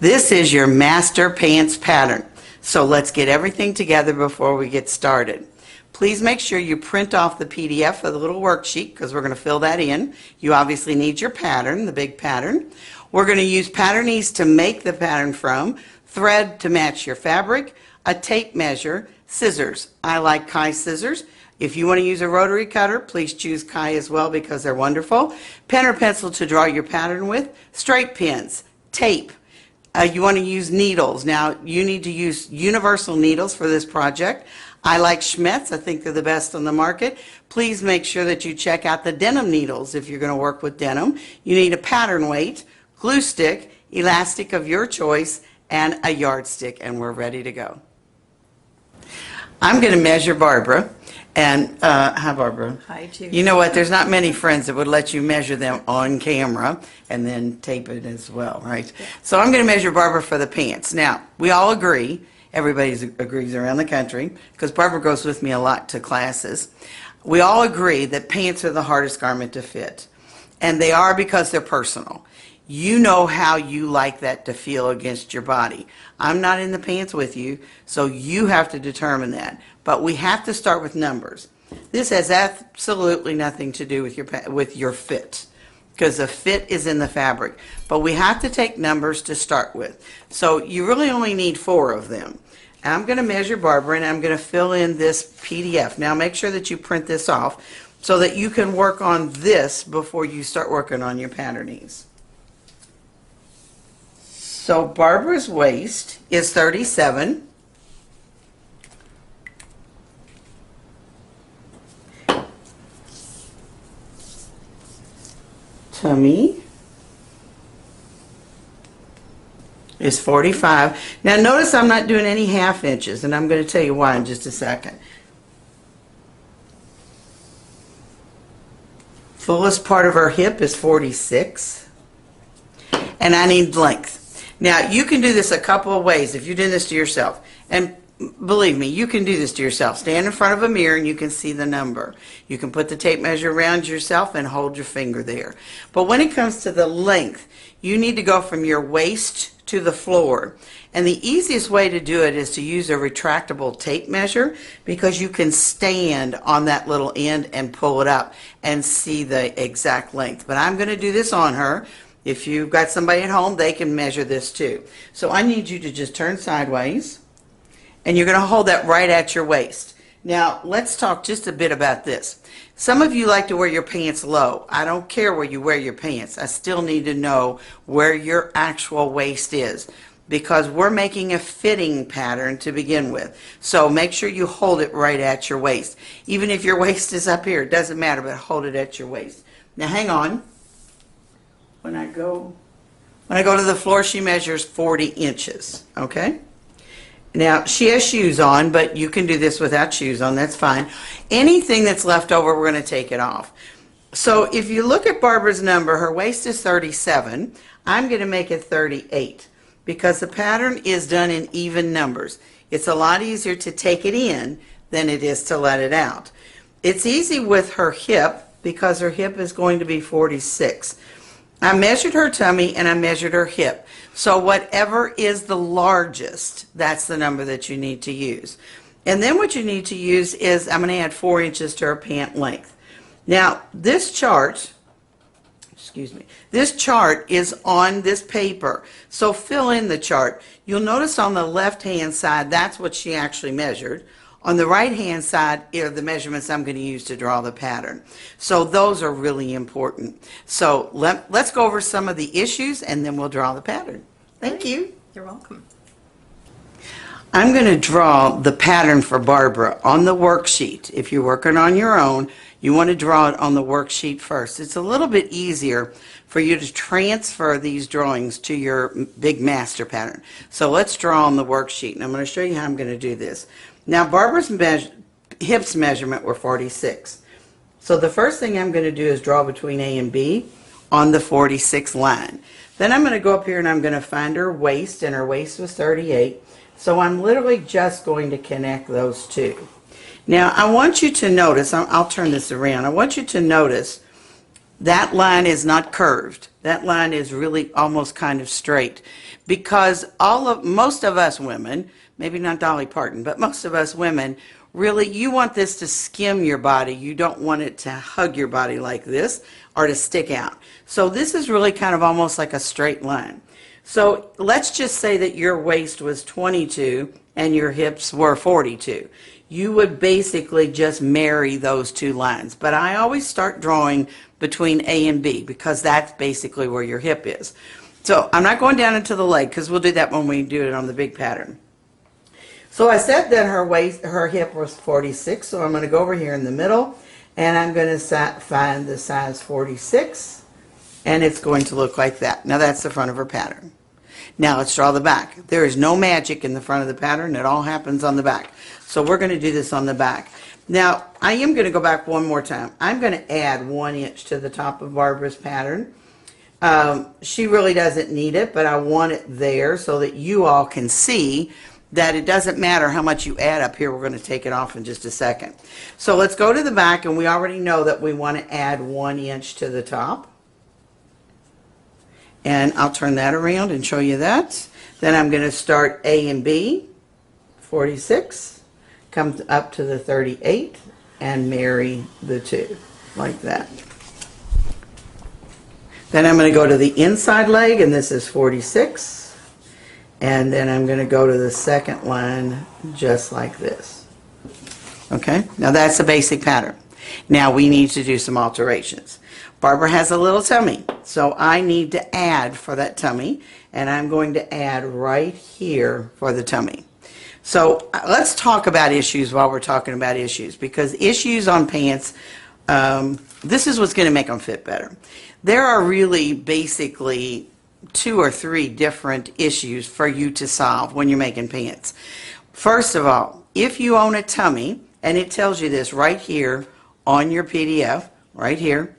This is your master pants pattern. So let's get everything together before we get started. Please make sure you print off the PDF of the little worksheet because we're going to fill that in. You obviously need your pattern, the big pattern. We're going to use Pattern-Ease to make the pattern from, thread to match your fabric, a tape measure, scissors. I like Kai scissors. If you want to use a rotary cutter, please choose Kai as well because they're wonderful. Pen or pencil to draw your pattern with, straight pins, tape. You want to use needles. Now, you need to use universal needles for this project. I like Schmetz. I think they're the best on the market. Please make sure that you check out the denim needles if you're going to work with denim. You need a pattern weight, glue stick, elastic of your choice, and a yardstick, and we're ready to go. I'm going to measure Barbara. And hi, Barbara. Hi, Judy. You know what? There's not many friends that would let you measure them on camera and then tape it as well, right? Yeah. So I'm going to measure Barbara for the pants. Now, we all agree, everybody agrees around the country, because Barbara goes with me a lot to classes. We all agree that pants are the hardest garment to fit. And they are because they're personal. You know how you like that to feel against your body. I'm not in the pants with you, so you have to determine that. But we have to start with numbers. This has absolutely nothing to do with your fit, because the fit is in the fabric. But we have to take numbers to start with. So you really only need 4 of them. I'm going to measure Barbara, and I'm going to fill in this PDF. Now make sure that you print this off so that you can work on this before you start working on your Pattern-Ease. So Barbara's waist is 37. Tummy is 45. Now notice I'm not doing any half inches, and I'm going to tell you why in just a second. Fullest part of her hip is 46. And I need length. Now, you can do this a couple of ways if you're doing this to yourself. And believe me, you can do this to yourself. Stand in front of a mirror and you can see the number. You can put the tape measure around yourself and hold your finger there. But when it comes to the length, you need to go from your waist to the floor. And the easiest way to do it is to use a retractable tape measure, because you can stand on that little end and pull it up and see the exact length. But I'm going to do this on her. If you've got somebody at home, they can measure this too. So I need you to just turn sideways, and you're going to hold that right at your waist. Now, let's talk just a bit about this. Some of you like to wear your pants low. I don't care where you wear your pants. I still need to know where your actual waist is, because we're making a fitting pattern to begin with. So make sure you hold it right at your waist. Even if your waist is up here, it doesn't matter, but hold it at your waist. Now hang on. When I go to the floor, she measures 40 inches, okay? Now, she has shoes on, but you can do this without shoes on, that's fine. Anything that's left over, we're going to take it off. So if you look at Barbara's number, her waist is 37. I'm going to make it 38, because the pattern is done in even numbers. It's a lot easier to take it in than it is to let it out. It's easy with her hip, because her hip is going to be 46. I measured her tummy and I measured her hip. So whatever is the largest, that's the number that you need to use. And then what you need to use is, I'm going to add 4 inches to her pant length. Now, this chart, this chart is on this paper. So fill in the chart. You'll notice on the left-hand side, that's what she actually measured. On the right-hand side are the measurements I'm going to use to draw the pattern. So those are really important. So let's go over some of the issues, and then we'll draw the pattern. Thank you. You're welcome. I'm going to draw the pattern for Barbara on the worksheet. If you're working on your own, you want to draw it on the worksheet first. It's a little bit easier for you to transfer these drawings to your big master pattern. So let's draw on the worksheet, and I'm going to show you how I'm going to do this. Now, Barbara's hips measurement were 46. So the first thing I'm going to do is draw between A and B on the 46 line. Then I'm going to go up here and I'm going to find her waist, and her waist was 38. So I'm literally just going to connect those two. Now, I want you to notice, I'll turn this around. I want you to notice that line is not curved. That line is really almost kind of straight, because most of us women, maybe not Dolly Parton, but most of us women, really, you want this to skim your body. You don't want it to hug your body like this or to stick out. So this is really kind of almost like a straight line. So let's just say that your waist was 22 and your hips were 42. You would basically just marry those two lines. But I always start drawing between A and B, because that's basically where your hip is. So I'm not going down into the leg, because we'll do that when we do it on the big pattern. So I said that her hip was 46, so I'm going to go over here in the middle, and I'm going to find the size 46, and it's going to look like that. Now that's the front of her pattern. Now let's draw the back. There is no magic in the front of the pattern. It all happens on the back. So we're going to do this on the back. Now I am going to go back one more time. I'm going to add 1 inch to the top of Barbara's pattern. She really doesn't need it, but I want it there so that you all can see that it doesn't matter how much you add up here. We're going to take it off in just a second. So let's go to the back, and we already know that we want to add 1 inch to the top. And I'll turn that around and show you that. Then I'm going to start A and B, 46, come up to the 38, and marry the two, like that. Then I'm going to go to the inside leg, and this is 46. And then I'm going to go to the second line just like this. Okay, now that's a basic pattern. Now we need to do some alterations. Barbara has a little tummy, so I need to add for that tummy, and I'm going to add right here for the tummy. So let's talk about issues while we're talking about issues, because issues on pants, this is what's going to make them fit better. There are really basically 2 or 3 different issues for you to solve when you're making pants. First of all, if you own a tummy, and it tells you this right here on your PDF, right here,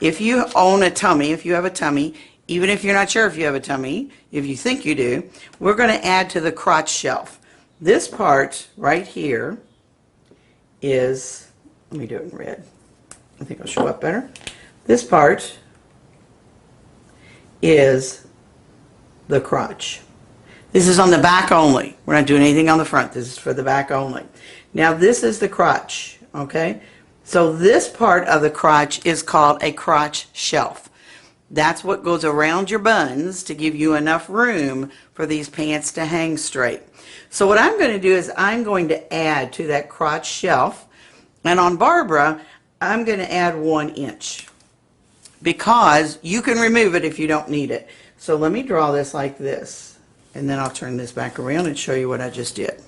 if you own a tummy, if you have a tummy, even if you're not sure if you have a tummy, if you think you do, we're going to add to the crotch shelf. This part right here is, let me do it in red. I think it'll show up better. This part is the crotch. This is on the back only. We're not doing anything on the front. This is for the back only. Now this is the crotch, okay? So this part of the crotch is called a crotch shelf. That's what goes around your buns to give you enough room for these pants to hang straight. So what I'm going to do is I'm going to add to that crotch shelf, and on Barbara, I'm going to add 1 inch, because you can remove it if you don't need it. So let me draw this like this, and then I'll turn this back around and show you what I just did.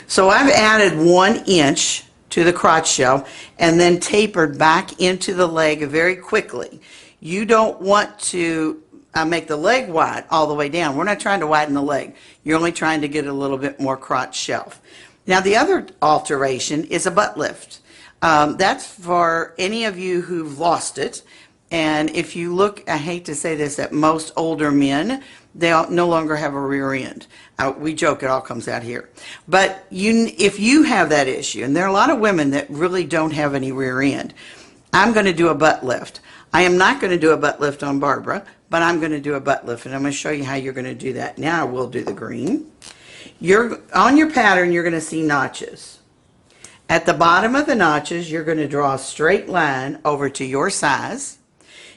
So I've added 1 inch to the crotch shelf and then tapered back into the leg very quickly. You don't want to make the leg wide all the way down. We're not trying to widen the leg. You're only trying to get a little bit more crotch shelf. Now the other alteration is a butt lift. That's for any of you who've lost it. And if you look, I hate to say this, at most older men, they no longer have a rear end. We joke it all comes out here. But if you have that issue, and there are a lot of women that really don't have any rear end, I'm going to do a butt lift. I am not going to do a butt lift on Barbara, but I'm going to do a butt lift, and I'm going to show you how you're going to do that. Now we'll do the green. On your pattern, you're going to see notches. At the bottom of the notches, you're going to draw a straight line over to your size.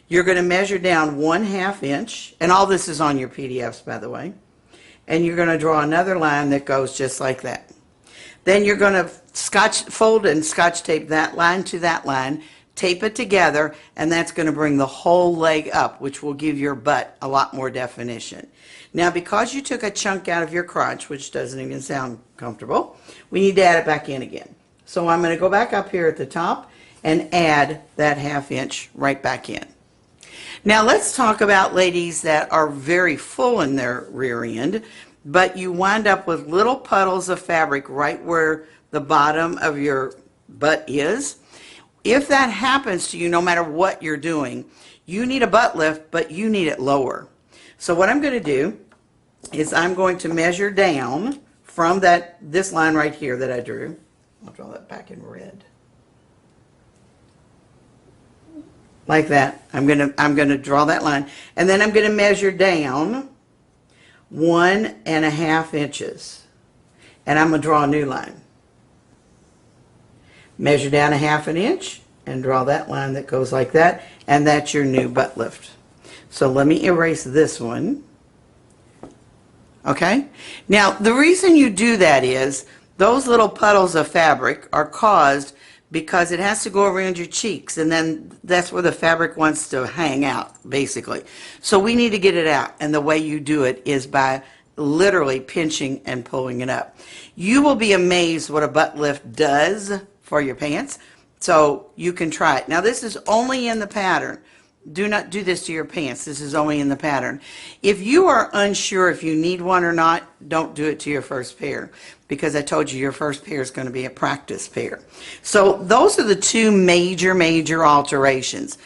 You're going to measure down 1/2 inch, and all this is on your PDFs, by the way. And you're going to draw another line that goes just like that. Then you're going to fold and scotch tape that line to that line, tape it together, and that's going to bring the whole leg up, which will give your butt a lot more definition. Now, because you took a chunk out of your crotch, which doesn't even sound comfortable, we need to add it back in again. So I'm going to go back up here at the top and add that 1/2 inch right back in. Now let's talk about ladies that are very full in their rear end, but you wind up with little puddles of fabric right where the bottom of your butt is. If that happens to you, no matter what you're doing, you need a butt lift, but you need it lower. So what I'm going to do is I'm going to measure down from this line right here that I drew. I'll draw that back in red. like that. I'm gonna draw that line, and then I'm gonna measure down 1.5 inches, and I'm gonna draw a new line. Measure down 1/2 inch and draw that line that goes like that, and that's your new butt lift. So let me erase this one. Okay? Now, the reason you do that is those little puddles of fabric are caused because it has to go around your cheeks, and then that's where the fabric wants to hang out, basically. So we need to get it out, and the way you do it is by literally pinching and pulling it up. You will be amazed what a butt lift does for your pants, so you can try it. Now, this is only in the pattern. Do not do this to your pants. This is only in the pattern. If you are unsure if you need one or not, don't do it to your first pair, because I told you your first pair is going to be a practice pair. So those are the two major alterations.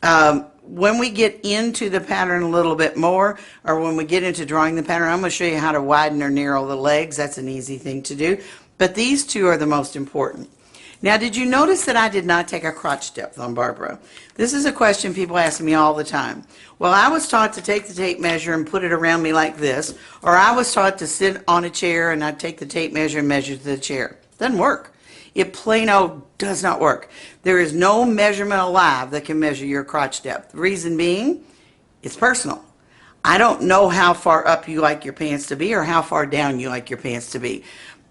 When we get into the pattern a little bit more, or when we get into drawing the pattern, I'm going to show you how to widen or narrow the legs. That's an easy thing to do. But these two are the most important. Now, did you notice that I did not take a crotch depth on Barbara? This is a question people ask me all the time. Well, I was taught to take the tape measure and put it around me like this, or I was taught to sit on a chair and I'd take the tape measure and measure to the chair. Doesn't work. It plain old does not work. There is no measurement alive that can measure your crotch depth. The reason being, it's personal. I don't know how far up you like your pants to be or how far down you like your pants to be.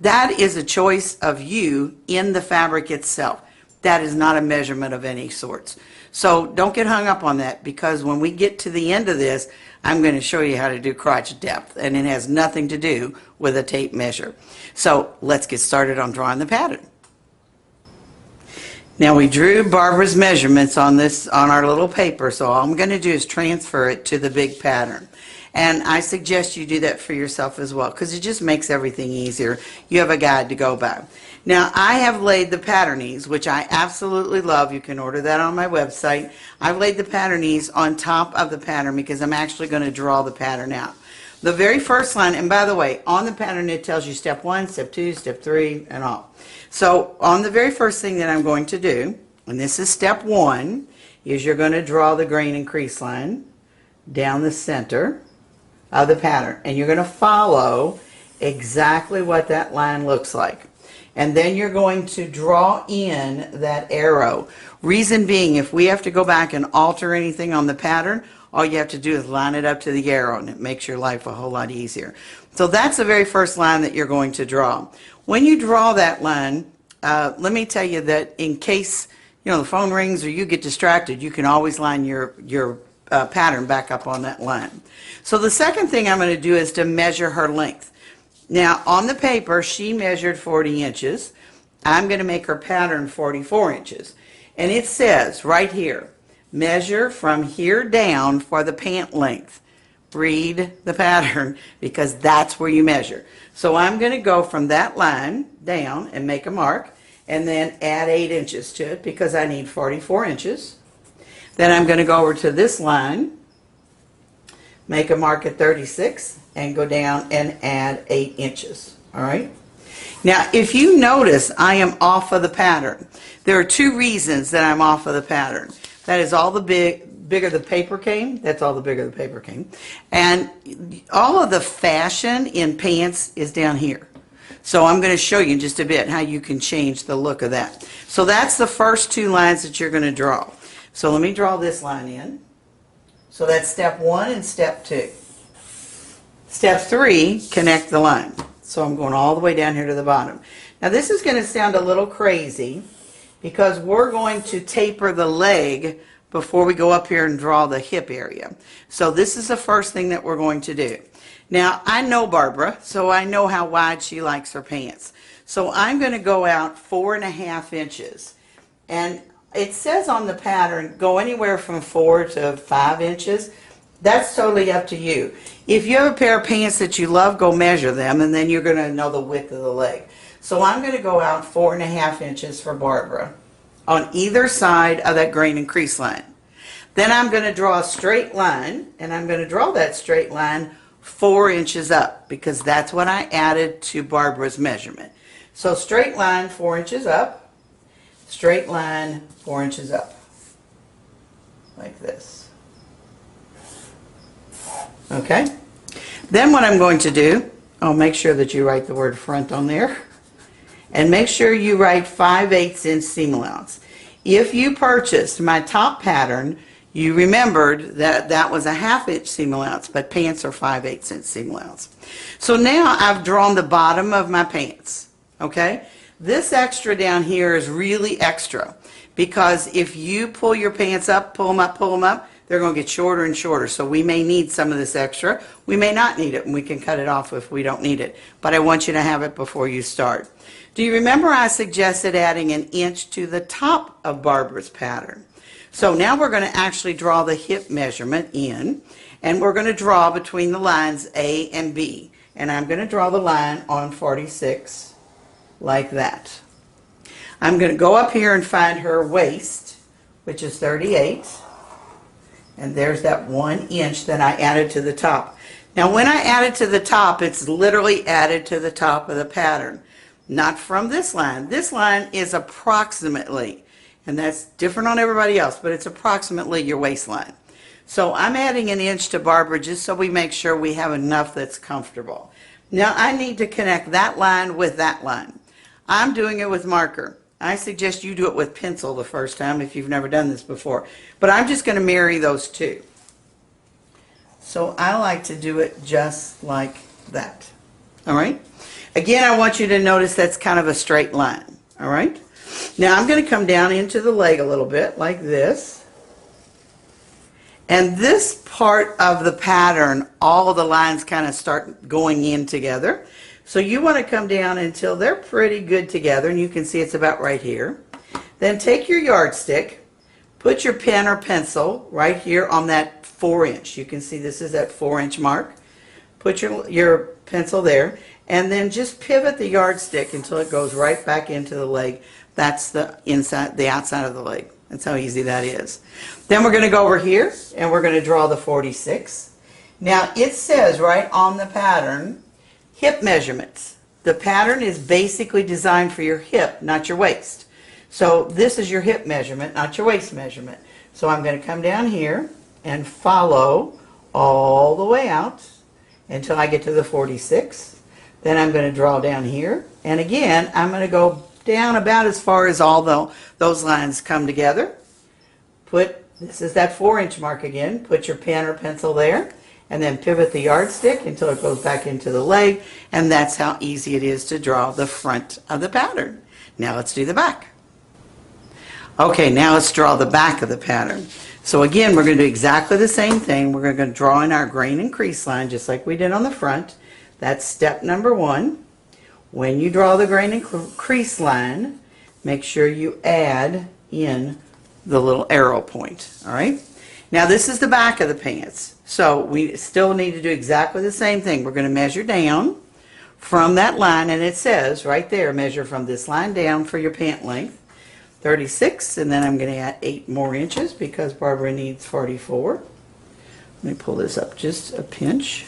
That is a choice of you in the fabric itself. That is not a measurement of any sorts. So don't get hung up on that, because when we get to the end of this, I'm going to show you how to do crotch depth, and it has nothing to do with a tape measure. So let's get started on drawing the pattern. Now, we drew Barbara's measurements on our little paper, so all I'm going to do is transfer it to the big pattern. And I suggest you do that for yourself as well, because it just makes everything easier. You have a guide to go by. Now, I have laid the patternese, which I absolutely love. You can order that on my website. I've laid the patternese on top of the pattern because I'm actually going to draw the pattern out. The very first line, and by the way, on the pattern it tells you step 1, step 2, step 3, and all. So on the very first thing that I'm going to do, and this is step 1, is you're going to draw the grain and crease line down the center of the pattern, and you're going to follow exactly what that line looks like. And then you're going to draw in that arrow. Reason being, if we have to go back and alter anything on the pattern, all you have to do is line it up to the arrow, and it makes your life a whole lot easier. So that's the very first line that you're going to draw. When you draw that line, let me tell you that in case the phone rings or you get distracted, you can always line your pattern back up on that line. So the second thing I'm going to do is to measure her length. Now, on the paper, she measured 40 inches. I'm going to make her pattern 44 inches. And it says right here, measure from here down for the pant length. Read the pattern, because that's where you measure. So I'm going to go from that line down and make a mark, and then add 8 inches to it because I need 44 inches. Then I'm going to go over to this line, make a mark at 36, and go down and add 8 inches. All right? Now, if you notice, I am off of the pattern. There are two reasons that I'm off of the pattern. That is all the bigger the paper came. That's all the bigger the paper came. And all of the fashion in pants is down here. So I'm going to show you in just a bit how you can change the look of that. So that's the first two lines that you're going to draw. So let me draw this line in. So that's step 1 and step 2. Step 3, connect the line. So I'm going all the way down here to the bottom. Now this is going to sound a little crazy because we're going to taper the leg before we go up here and draw the hip area. So this is the first thing that we're going to do. Now, I know Barbara, so I know how wide she likes her pants. So I'm going to go out 4.5 inches. And it says on the pattern, go anywhere from 4 to 5 inches. That's totally up to you. If you have a pair of pants that you love, go measure them, and then you're going to know the width of the leg. So I'm going to go out 4.5 inches for Barbara on either side of that grain and crease line. Then I'm going to draw a straight line, and I'm going to draw that straight line 4 inches up, because that's what I added to Barbara's measurement. So straight line 4 inches up, straight line 4 inches up. like this. Okay? Then what I'm going to do, I'll make sure that you write the word front on there. And make sure you write 5/8 inch seam allowance. If you purchased my top pattern, you remembered that that was a 1/2 inch seam allowance, but pants are 5/8 inch seam allowance. So now I've drawn the bottom of my pants, okay? This extra down here is really extra because if you pull your pants up, pull them up, they're going to get shorter and shorter. So we may need some of this extra. We may not need it, and we can cut it off if we don't need it. But I want you to have it before you start. Do you remember I suggested adding 1 inch to the top of Barbara's pattern? So now we're going to actually draw the hip measurement in, and we're going to draw between the lines A and B. And I'm going to draw the line on 46 like that. I'm going to go up here and find her waist, which is 38. And there's that 1 inch that I added to the top. Now when I add it to the top, it's literally added to the top of the pattern. Not from this line. This line is approximately, and that's different on everybody else, but it's approximately your waistline. So I'm adding 1 inch to Barbara just so we make sure we have enough that's comfortable. Now I need to connect that line with that line. I'm doing it with marker. I suggest you do it with pencil the first time if you've never done this before. But I'm just going to marry those two. So I like to do it just like that. All right? Again, I want you to notice that's kind of a straight line. All right? Now I'm going to come down into the leg a little bit like this. And this part of the pattern, all of the lines kind of start going in together. So you want to come down until they're pretty good together, and you can see it's about right here. Then take your yardstick, put your pen or pencil right here on that 4 inch. You can see this is that 4 inch mark. Put your pencil there, and then just pivot the yardstick until it goes right back into the leg. That's the inside, the outside of the leg. That's how easy that is. Then we're going to go over here, and we're going to draw the 46. Now it says right on the pattern, hip measurements. The pattern is basically designed for your hip, not your waist. So this is your hip measurement, not your waist measurement. So I'm going to come down here and follow all the way out until I get to the 46. Then I'm going to draw down here. And again, I'm going to go down about as far as all those lines come together. This is that 4 inch mark again. Put your pen or pencil there. And then pivot the yardstick until it goes back into the leg, and that's how easy it is to draw the front of the pattern. Now let's do the back. Okay, now let's draw the back of the pattern. So again, we're going to do exactly the same thing. We're going to draw in our grain and crease line just like we did on the front. That's step number 1. When you draw the grain and crease line, make sure you add in the little arrow point, all right? Now this is the back of the pants. So we still need to do exactly the same thing. We're going to measure down from that line, and it says right there, measure from this line down for your pant length, 36, and then I'm going to add 8 more inches because Barbara needs 44. Let me pull this up just a pinch.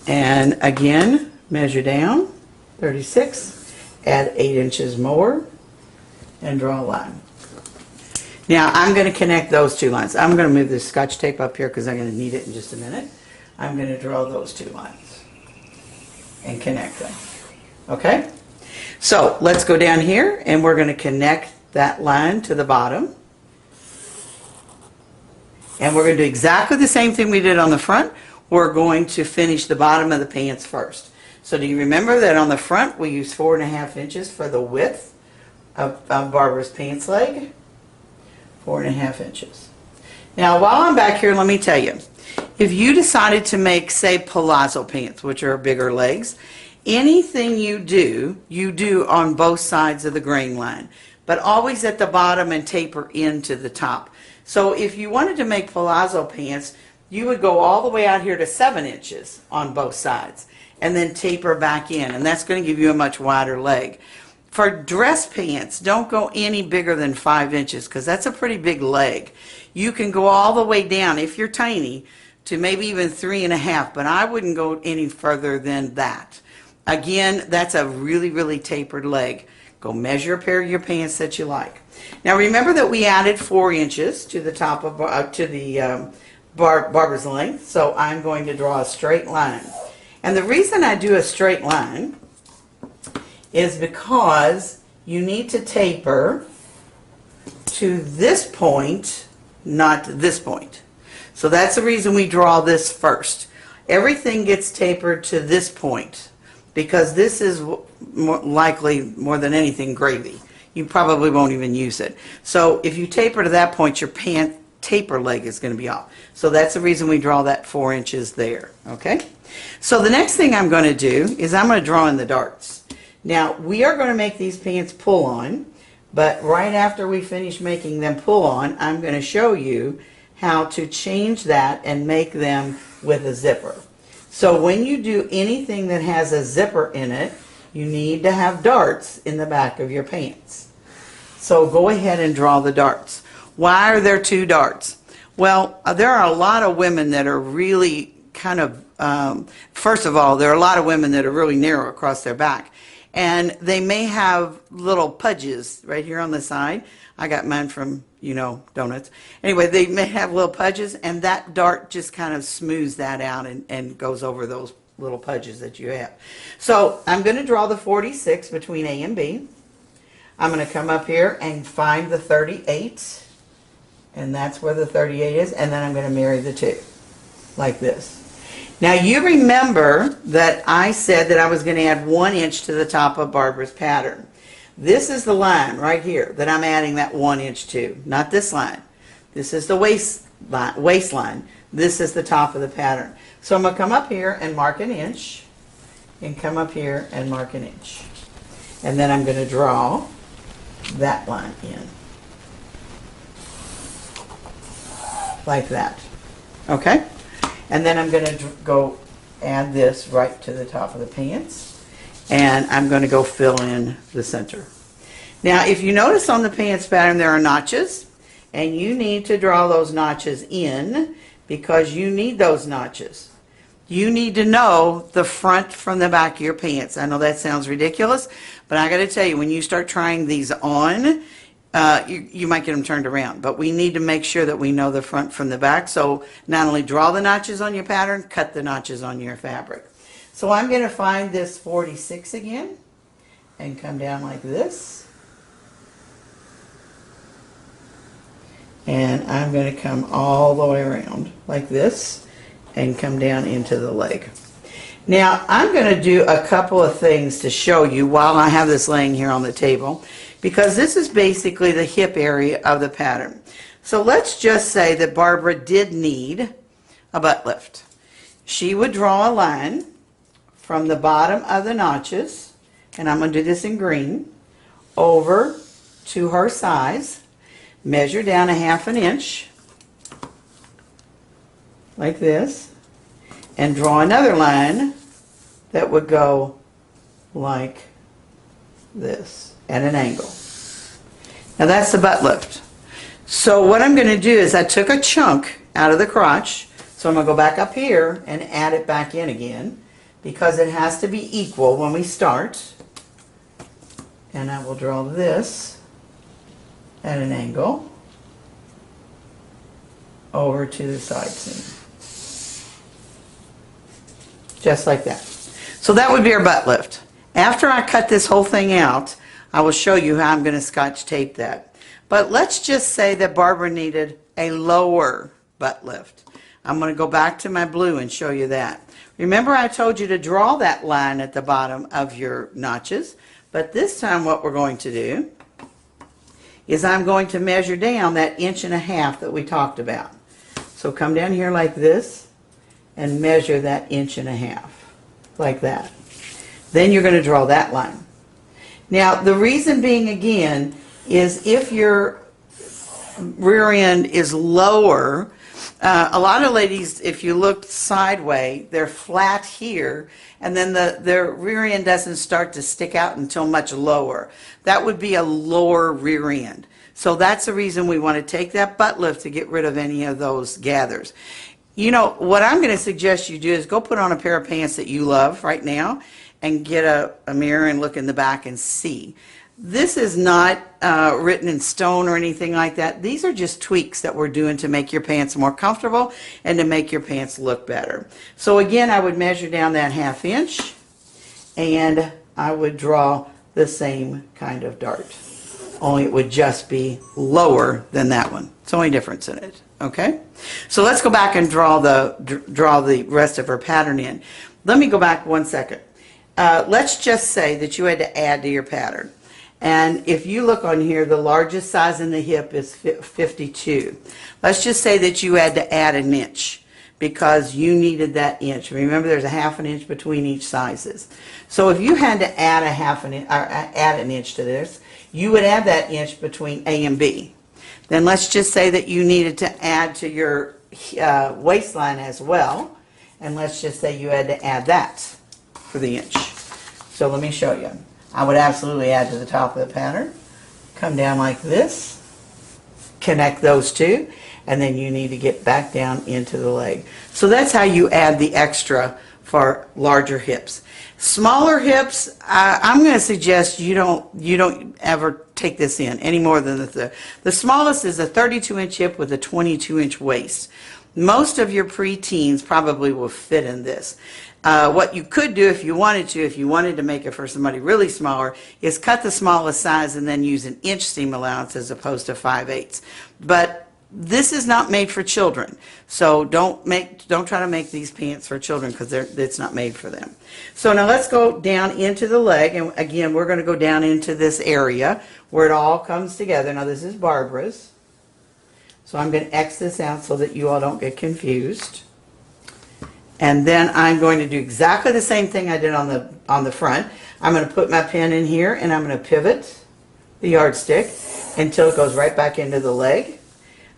And again, measure down, 36, add 8 inches more, and draw a line. Now I'm going to connect those two lines. I'm going to move this Scotch tape up here because I'm going to need it in just a minute. I'm going to draw those two lines and connect them. Okay? So let's go down here and we're going to connect that line to the bottom. And we're going to do exactly the same thing we did on the front. We're going to finish the bottom of the pants first. So do you remember that on the front we used 4.5 inches for the width of Barbara's pants leg? 4.5 inches. Now while I'm back here, let me tell you, if you decided to make, say, palazzo pants, which are bigger legs, anything you do on both sides of the grain line, but always at the bottom and taper into the top. So if you wanted to make palazzo pants, you would go all the way out here to 7 inches on both sides and then taper back in, and that's going to give you a much wider leg. For dress pants, don't go any bigger than 5 inches because that's a pretty big leg. You can go all the way down, if you're tiny, to maybe even 3.5, but I wouldn't go any further than that. Again, that's a really, really tapered leg. Go measure a pair of your pants that you like. Now remember that we added 4 inches to the top of Barbara's length, so I'm going to draw a straight line. And the reason I do a straight line is because you need to taper to this point, not this point. So that's the reason we draw this first. Everything gets tapered to this point because this is likely, more than anything, gravy. You probably won't even use it. So if you taper to that point, your pant taper leg is going to be off. So that's the reason we draw that 4 inches there, okay? So the next thing I'm going to do is I'm going to draw in the darts. Now, we are going to make these pants pull on, but right after we finish making them pull on, I'm going to show you how to change that and make them with a zipper. So when you do anything that has a zipper in it, you need to have darts in the back of your pants. So go ahead and draw the darts. Why are there 2 darts? Well, there are a lot of women that are really kind of, first of all, there are a lot of women that are really narrow across their back. And they may have little pudges right here on the side. I got mine from, you know, donuts. Anyway, they may have little pudges, and that dart just kind of smooths that out and goes over those little pudges that you have. So I'm going to draw the 46 between A and B. I'm going to come up here and find the 38, and that's where the 38 is, and then I'm going to marry the 2, like this. Now you remember that I said that I was going to add 1 inch to the top of Barbara's pattern. This is the line right here that I'm adding that 1 inch to, not this line. This is the waistline. This is the top of the pattern. So I'm going to come up here and mark 1 inch, and come up here and mark 1 inch. And then I'm going to draw that line in. Like that. Okay? And then I'm going to go add this right to the top of the pants. And I'm going to go fill in the center. Now, if you notice on the pants pattern, there are notches. And you need to draw those notches in because you need those notches. You need to know the front from the back of your pants. I know that sounds ridiculous, but I got to tell you, when you start trying these on, you might get them turned around, but we need to make sure that we know the front from the back. So not only draw the notches on your pattern, cut the notches on your fabric. So I'm going to find this 46 again and come down like this. And I'm going to come all the way around like this and come down into the leg. Now I'm going to do a couple of things to show you while I have this laying here on the table, because this is basically the hip area of the pattern. So let's just say that Barbara did need a butt lift. She would draw a line from the bottom of the notches, and I'm going to do this in green, over to her size, measure down 1/2 inch, like this, and draw another line that would go like this at an angle. Now that's the butt lift. So what I'm going to do is I took a chunk out of the crotch, so I'm going to go back up here and add it back in again because it has to be equal when we start. And I will draw this at an angle over to the side seam. Just like that. So that would be our butt lift. After I cut this whole thing out, I will show you how I'm going to Scotch tape that. But let's just say that Barbara needed a lower butt lift. I'm going to go back to my blue and show you that. Remember I told you to draw that line at the bottom of your notches, but this time what we're going to do is I'm going to measure down that 1.5 inch that we talked about. So come down here like this and measure that 1.5 inch, like that. Then you're going to draw that line. Now the reason being again is if your rear end is lower, a lot of ladies, if you look sideways, they're flat here, and then their rear end doesn't start to stick out until much lower. That would be a lower rear end. So that's the reason we want to take that butt lift to get rid of any of those gathers. You know, what I'm going to suggest you do is go put on a pair of pants that you love right now and get a mirror and look in the back and see. This is not written in stone or anything like that. These are just tweaks that we're doing to make your pants more comfortable and to make your pants look better. So again, I would measure down that 1/2 inch and I would draw the same kind of dart. Only it would just be lower than that one. It's the only difference in it. Okay? So let's go back and draw the rest of our pattern in. Let me go back 1 second. Let's just say that you had to add to your pattern. And if you look on here, the largest size in the hip is 52. Let's just say that you had to add 1 inch because you needed that inch. Remember, there's a 1/2 inch between each sizes. So if you had to add add 1 inch to this, you would add that inch between A and B. Then let's just say that you needed to add to your waistline as well. And let's just say you had to add that for the inch. So let me show you. I would absolutely add to the top of the pattern. Come down like this. Connect those two. And then you need to get back down into the leg. So that's how you add the extra for larger hips. Smaller hips, I'm going to suggest you don't ever take this in any more than the smallest is a 32-inch hip with a 22-inch waist. Most of your preteens probably will fit in this. What you could do if you wanted to make it for somebody really smaller, is cut the smallest size and then use 1 inch seam allowance as opposed to 5/8. But this is not made for children, so don't try to make these pants for children because it's not made for them. So now let's go down into the leg, and again we're going to go down into this area where it all comes together. Now this is Barbara's, so I'm going to X this out so that you all don't get confused. And then I'm going to do exactly the same thing I did on the front. I'm going to put my pin in here and I'm going to pivot the yardstick until it goes right back into the leg.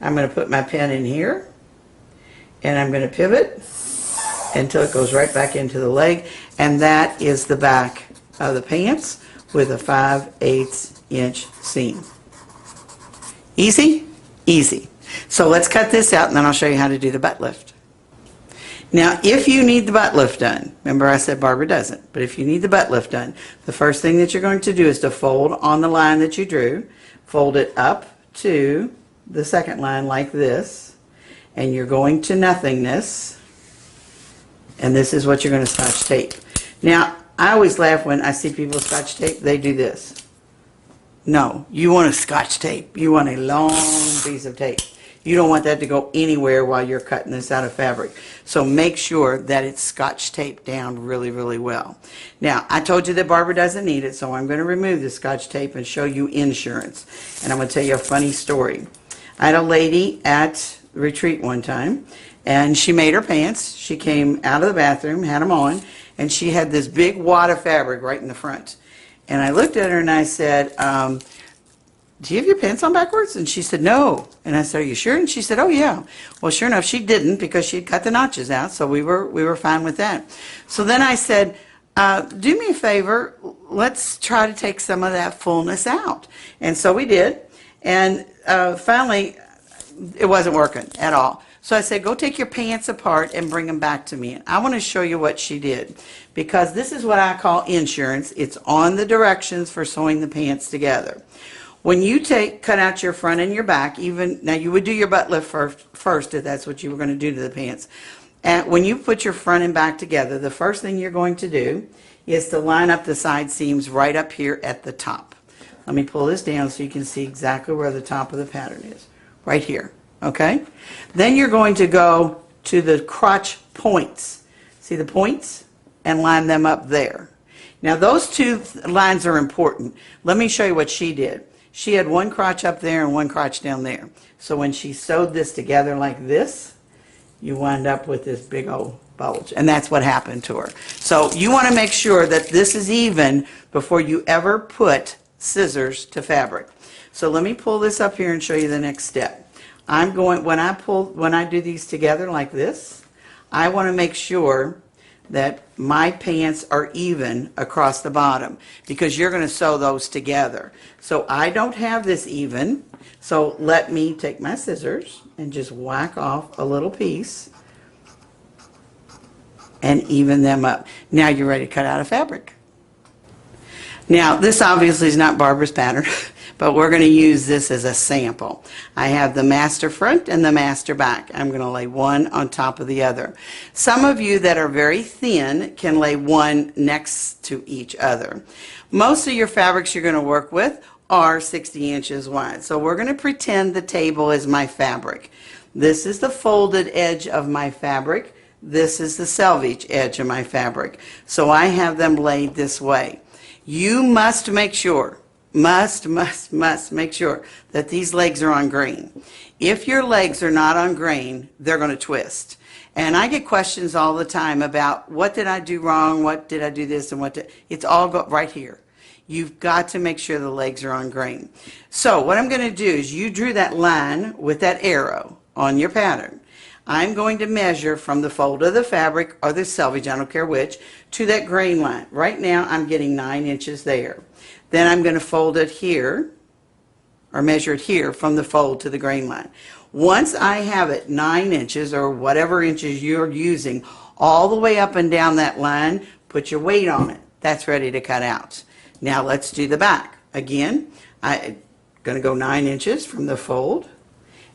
I'm going to put my pin in here and I'm going to pivot until it goes right back into the leg, and that is the back of the pants with a 5/8 inch seam. Easy? Easy. So let's cut this out and then I'll show you how to do the butt lift. Now if you need the butt lift done, remember I said Barbara doesn't, but if you need the butt lift done, the first thing that you're going to do is to fold on the line that you drew, fold it up to the second line like this, and you're going to nothingness, and this is what you're going to Scotch tape. Now I always laugh when I see people Scotch tape. They do this. No, you want a Scotch tape. You want a long piece of tape. You don't want that to go anywhere while you're cutting this out of fabric. So make sure that it's Scotch taped down really, really well. Now, I told you that Barbara doesn't need it, so I'm going to remove the Scotch tape and show you insurance. And I'm going to tell you a funny story. I had a lady at retreat one time, and she made her pants. She came out of the bathroom, had them on, and she had this big wad of fabric right in the front. And I looked at her and I said, do you have your pants on backwards? And she said, no. And I said, are you sure? And she said, oh yeah. Well, sure enough, she didn't, because she had cut the notches out, so we were fine with that. So then I said, do me a favor, let's try to take some of that fullness out. And so we did, and finally, it wasn't working at all. So I said, go take your pants apart and bring them back to me. And I want to show you what she did, because this is what I call insurance. It's on the directions for sewing the pants together. When you cut out your front and your back, now you would do your butt lift first if that's what you were going to do to the pants. And when you put your front and back together, the first thing you're going to do is to line up the side seams right up here at the top. Let me pull this down so you can see exactly where the top of the pattern is. Right here, okay? Then you're going to go to the crotch points. See the points? And line them up there. Now those two lines are important. Let me show you what she did. She had one crotch up there and one crotch down there. So when she sewed this together like this, you wind up with this big old bulge. And that's what happened to her. So you want to make sure that this is even before you ever put scissors to fabric. So let me pull this up here and show you the next step. When I do these together like this, I want to make sure that my pants are even across the bottom, because you're going to sew those together. So I don't have this even, so let me take my scissors and just whack off a little piece and even them up. Now you're ready to cut out a fabric. Now, this obviously is not Barbara's pattern, but we're going to use this as a sample. I have the master front and the master back. I'm going to lay one on top of the other. Some of you that are very thin can lay one next to each other. Most of your fabrics you're going to work with are 60 inches wide. So we're going to pretend the table is my fabric. This is the folded edge of my fabric. This is the selvage edge of my fabric. So I have them laid this way. You must make sure, must make sure that these legs are on grain. If your legs are not on grain, they're going to twist. And I get questions all the time about what did I do wrong, what did I do this, and it's all right here. You've got to make sure the legs are on grain. So what I'm going to do is you drew that line with that arrow on your pattern. I'm going to measure from the fold of the fabric or the selvage, I don't care which, to that grain line. Right now I'm getting 9 inches there. Then I'm going to fold it here, or measure it here from the fold to the grain line. Once I have it 9 inches or whatever inches you're using all the way up and down that line, put your weight on it. That's ready to cut out. Now let's do the back. Again, I'm going to go 9 inches from the fold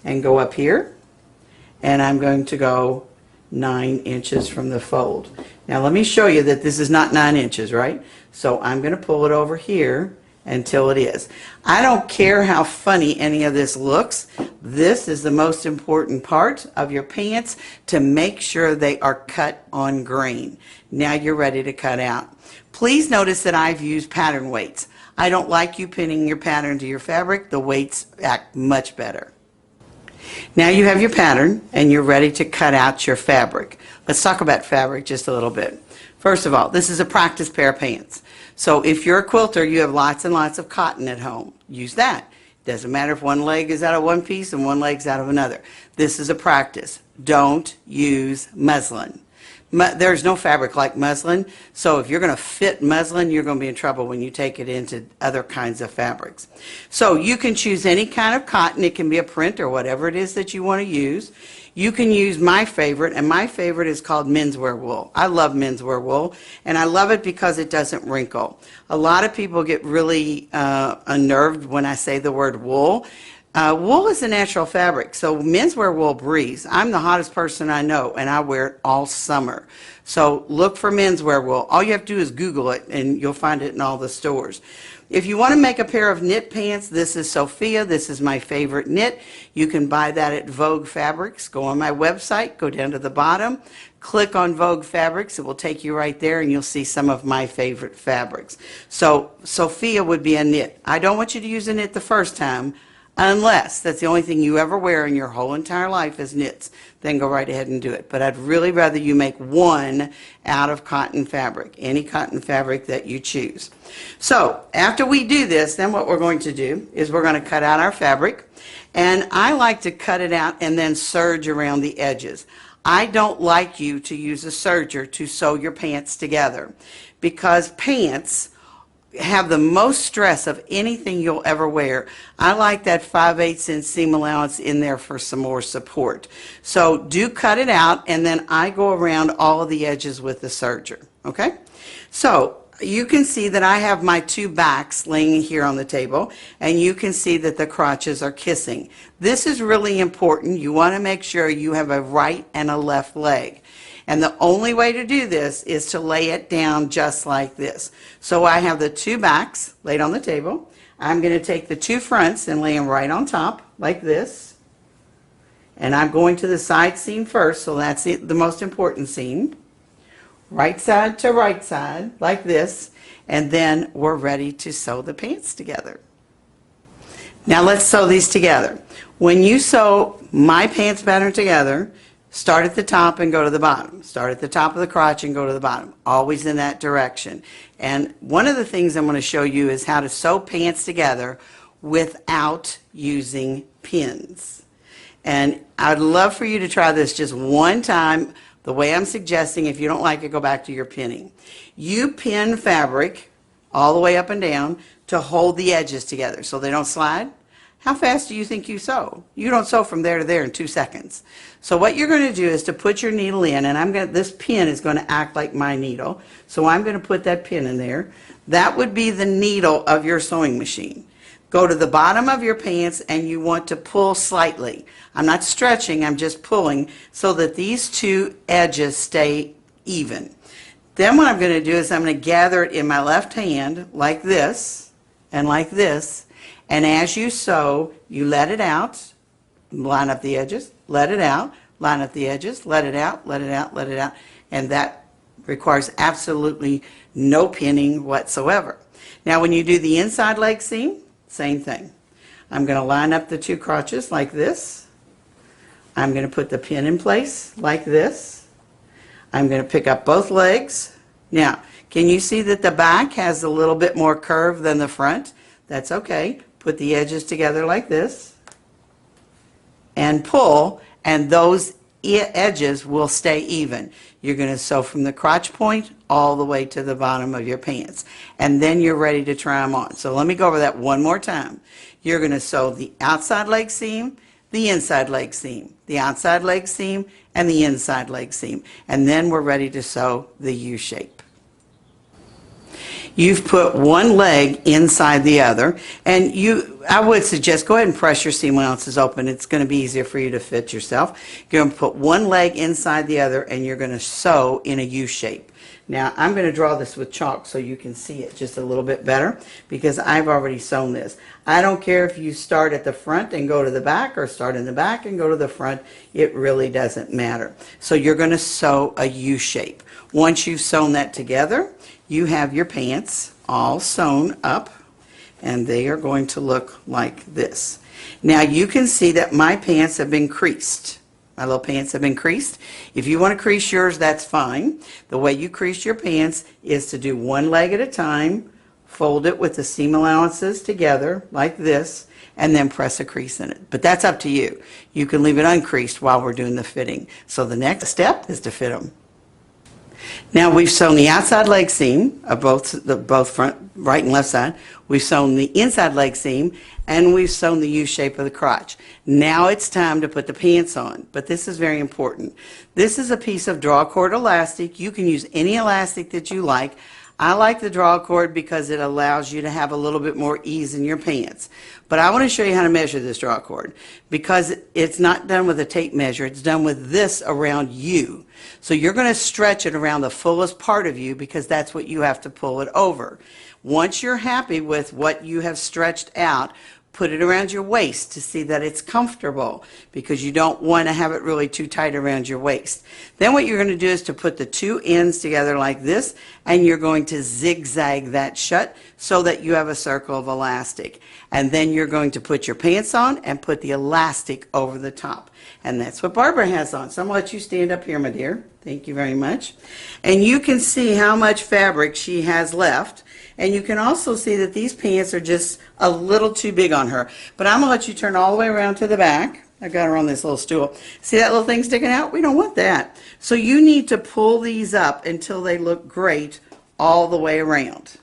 and go up here. And I'm going to go 9 inches from the fold. Now let me show you that this is not 9 inches, right? So I'm going to pull it over here until it is. I don't care how funny any of this looks. This is the most important part of your pants, to make sure they are cut on grain. Now you're ready to cut out. Please notice that I've used pattern weights. I don't like you pinning your pattern to your fabric. The weights act much better. Now you have your pattern and you're ready to cut out your fabric. Let's talk about fabric just a little bit. First of all, this is a practice pair of pants. So if you're a quilter, you have lots and lots of cotton at home. Use that. Doesn't matter if one leg is out of one piece and one leg's out of another. This is a practice. Don't use muslin. There's no fabric like muslin, so if you're going to fit muslin, you're going to be in trouble when you take it into other kinds of fabrics. So you can choose any kind of cotton. It can be a print or whatever it is that you want to use. You can use my favorite, and my favorite is called menswear wool. I love menswear wool, and I love it because it doesn't wrinkle. A lot of people get really unnerved when I say the word wool. Wool is a natural fabric, so menswear wool breathes. I'm the hottest person I know, and I wear it all summer. So look for menswear wool. All you have to do is Google it, and you'll find it in all the stores. If you want to make a pair of knit pants, this is Sophia. This is my favorite knit. You can buy that at Vogue Fabrics. Go on my website, go down to the bottom, click on Vogue Fabrics. It will take you right there, and you'll see some of my favorite fabrics. So Sophia would be a knit. I don't want you to use a knit the first time, unless that's the only thing you ever wear in your whole entire life is knits. Then go right ahead and do it. But I'd really rather you make one out of cotton fabric, any cotton fabric that you choose. So after we do this, then what we're going to do is we're going to cut out our fabric. And I like to cut it out and then serge around the edges. I don't like you to use a serger to sew your pants together, because pants have the most stress of anything you'll ever wear. I like that 5/8 inch seam allowance in there for some more support. So do cut it out, and then I go around all of the edges with the serger. Okay? So you can see that I have my two backs laying here on the table, and you can see that the crotches are kissing. This is really important. You want to make sure you have a right and a left leg. And the only way to do this is to lay it down just like this. So I have the two backs laid on the table. I'm going to take the two fronts and lay them right on top like this. And I'm going to the side seam first, so that's the most important seam. Right side to right side like this. And then we're ready to sew the pants together. Now let's sew these together. When you sew my pants pattern together, start at the top and go to the bottom. Start at the top of the crotch and go to the bottom. Always in that direction. And one of the things I'm going to show you is how to sew pants together without using pins. And I'd love for you to try this just one time. The way I'm suggesting, if you don't like it, go back to your pinning. You pin fabric all the way up and down to hold the edges together so they don't slide. how fast do you think you sew? You don't sew from there to there in 2 seconds. So what you're going to do is to put your needle in, and this pin is going to act like my needle. So I'm going to put that pin in there. That would be the needle of your sewing machine. Go to the bottom of your pants and you want to pull slightly. I'm not stretching, I'm just pulling so that these two edges stay even. Then what I'm going to do is I'm going to gather it in my left hand like this and like this. And as you sew, you let it out, line up the edges, let it out, line up the edges, let it out, let it out, let it out. And that requires absolutely no pinning whatsoever. Now when you do the inside leg seam, same thing. I'm going to line up the two crotches like this. I'm going to put the pin in place like this. I'm going to pick up both legs. Now, can you see that the back has a little bit more curve than the front? That's okay. Put the edges together like this and pull, and those edges will stay even. You're going to sew from the crotch point all the way to the bottom of your pants, and then you're ready to try them on. So let me go over that one more time. You're going to sew the outside leg seam, the inside leg seam, the outside leg seam, and the inside leg seam, and then we're ready to sew the U shape. You've put one leg inside the other, and I would suggest go ahead and press your seam allowances open. It's going to be easier for you to fit yourself. You're going to put one leg inside the other, and you're going to sew in a U shape. Now, I'm going to draw this with chalk so you can see it just a little bit better because I've already sewn this. I don't care if you start at the front and go to the back or start in the back and go to the front. It really doesn't matter. So you're going to sew a U shape. Once you've sewn that together, you have your pants all sewn up, and they are going to look like this. Now you can see that my pants have been creased. My little pants have been creased. If you want to crease yours, that's fine. The way you crease your pants is to do one leg at a time, fold it with the seam allowances together like this, and then press a crease in it. But that's up to you. You can leave it uncreased while we're doing the fitting. So the next step is to fit them. Now we've sewn the outside leg seam of both front, right and left side. We've sewn the inside leg seam, and we've sewn the U shape of the crotch. Now it's time to put the pants on, but this is very important. This is a piece of draw cord elastic. You can use any elastic that you like. I like the draw cord because it allows you to have a little bit more ease in your pants. But I want to show you how to measure this draw cord because it's not done with a tape measure. It's done with this around you. So you're going to stretch it around the fullest part of you because that's what you have to pull it over. Once you're happy with what you have stretched out, put it around your waist to see that it's comfortable because you don't want to have it really too tight around your waist. Then what you're going to do is to put the two ends together like this, and you're going to zigzag that shut so that you have a circle of elastic. And then you're going to put your pants on and put the elastic over the top. And that's what Barbara has on. So I'm going to let you stand up here, my dear. Thank you very much. And you can see how much fabric she has left. And you can also see that these pants are just a little too big on her. But I'm going to let you turn all the way around to the back. I got her on this little stool. See that little thing sticking out? We don't want that. So you need to pull these up until they look great all the way around.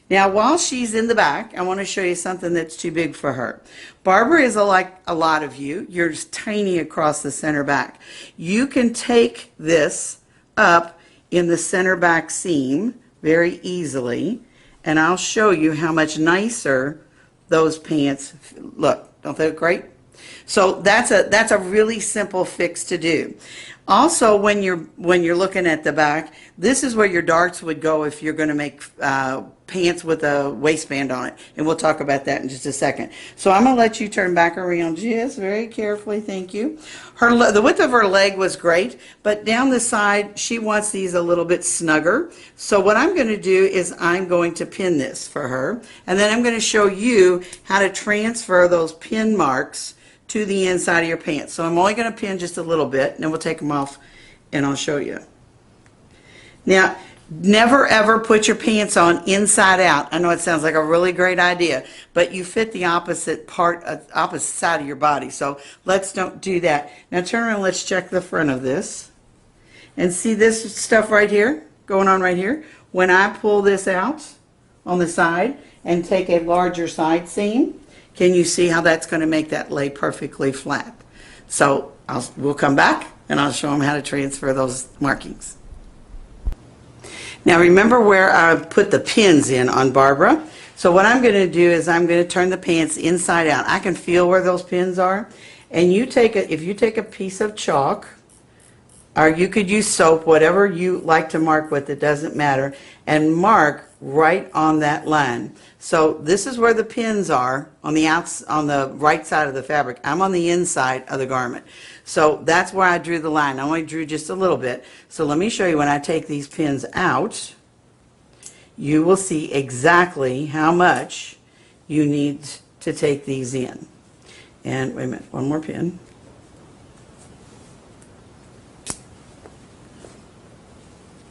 Now while she's in the back, I want to show you something that's too big for her. Barbara is like a lot of you. You're just tiny across the center back. You can take this up in the center back seam very easily, and I'll show you how much nicer those pants look. Don't they look great? So that's a really simple fix to do. Also, when you're looking at the back, this is where your darts would go if you're going to make pants with a waistband on it, and we'll talk about that in just a second. So I'm going to let you turn back around just very carefully. Thank you. The width of her leg was great, but down the side she wants these a little bit snugger. So what I'm going to do is I'm going to pin this for her, and then I'm going to show you how to transfer those pin marks to the inside of your pants. So I'm only going to pin just a little bit, and then we'll take them off and I'll show you. Now, never ever put your pants on inside out. I know it sounds like a really great idea, but you fit the opposite side of your body. So don't do that. Now turn around, let's check the front of this. And see this stuff right here, going on right here? When I pull this out on the side and take a larger side seam, Can you see how that's going to make that lay perfectly flat? So we'll come back and I'll show them how to transfer those markings. Now remember where I put the pins in on Barbara? So what I'm going to do is I'm going to turn the pants inside out. I can feel where those pins are. And if you take a piece of chalk, or you could use soap, whatever you like to mark with, it doesn't matter, and mark right on that line. So this is where the pins are on the right side of the fabric. I'm on the inside of the garment. So that's where I drew the line. I only drew just a little bit. So let me show you when I take these pins out, you will see exactly how much you need to take these in. And wait a minute, one more pin.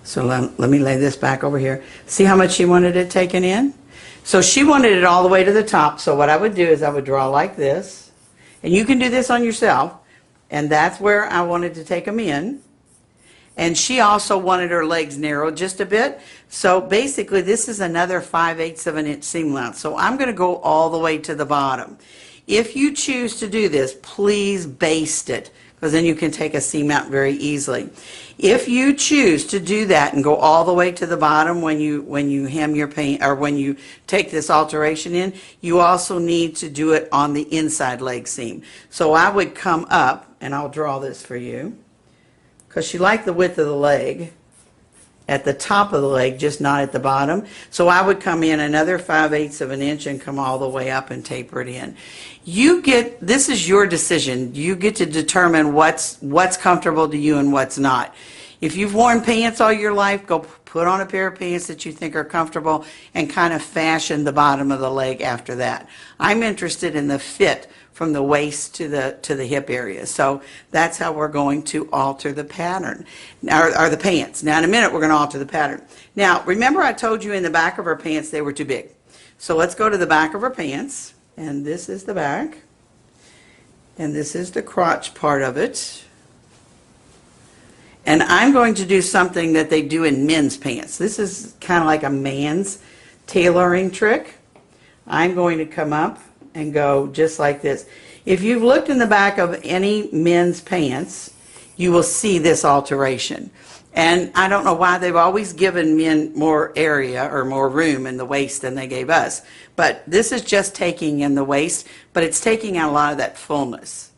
So let me lay this back over here. See how much she wanted it taken in? So she wanted it all the way to the top. So what I would do is I would draw like this. And you can do this on yourself. And that's where I wanted to take them in. And she also wanted her legs narrowed just a bit. So basically this is another 5/8 of an inch seam allowance. So I'm going to go all the way to the bottom. If you choose to do this, please baste it, because then you can take a seam out very easily. If you choose to do that and go all the way to the bottom when you hem your paint, or when you take this alteration in, you also need to do it on the inside leg seam. So I would come up, and I'll draw this for you, because she liked the width of the leg at the top of the leg, just not at the bottom. So I would come in another 5/8 of an inch and come all the way up and taper it in. This is your decision. You get to determine what's comfortable to you and what's not. If you've worn pants all your life, go put on a pair of pants that you think are comfortable and kind of fashion the bottom of the leg after that. I'm interested in the fit from the waist to the hip area. So that's how we're going to alter the pattern, or the pants. Now in a minute we're going to alter the pattern. Now remember I told you in the back of her pants they were too big. So let's go to the back of her pants, and this is the back, and this is the crotch part of it. And I'm going to do something that they do in men's pants. This is kind of like a man's tailoring trick. I'm going to come up and go just like this. If you've looked in the back of any men's pants, you will see this alteration. And I don't know why they've always given men more area or more room in the waist than they gave us. But this is just taking in the waist, but it's taking out a lot of that fullness.